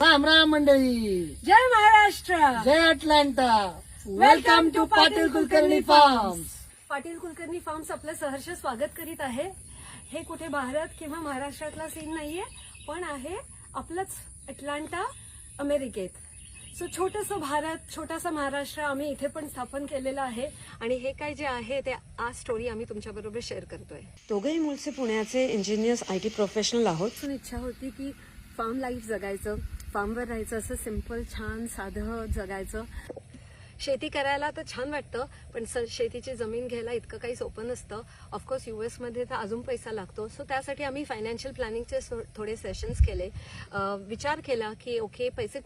राम राम मंडळी. जय महाराष्ट्र. जय Atlanta. Welcome to Patil Kulkarni farms. Patil Kulkarni farms आपलं सहर्ष स्वागत करीत आहे. हे कुठे भारत किंवा महाराष्ट्रातला सीन नाहीये, पण आहे आपलंच अटलांटा, अमेरिकेत. सो छोटंसं भारत, छोटासा महाराष्ट्र आम्ही इथे पण स्थापन केलेलं आहे. आणि हे काय जे आहे ते आज स्टोरी आम्ही तुमच्याबरोबर शेअर करतोय. दोघंही मूळचे पुण्याचे इंजिनियर्स, IT प्रोफेशनल आहोत. इच्छा होती की फार्म लाईफ जगायचं, फार्मवर राहायचं, असं सिंपल छान साधं जगायचं. शेती करायला तर छान वाटतं, पण शेतीची जमीन घ्यायला इतकं काही सोपं नसतं. ऑफकोर्स US मध्ये तर अजून पैसा लागतो. सो त्यासाठी आम्ही फायनान्शियल प्लॅनिंगचे थोडे सेशन्स केले. विचार केला की ओके, पैसे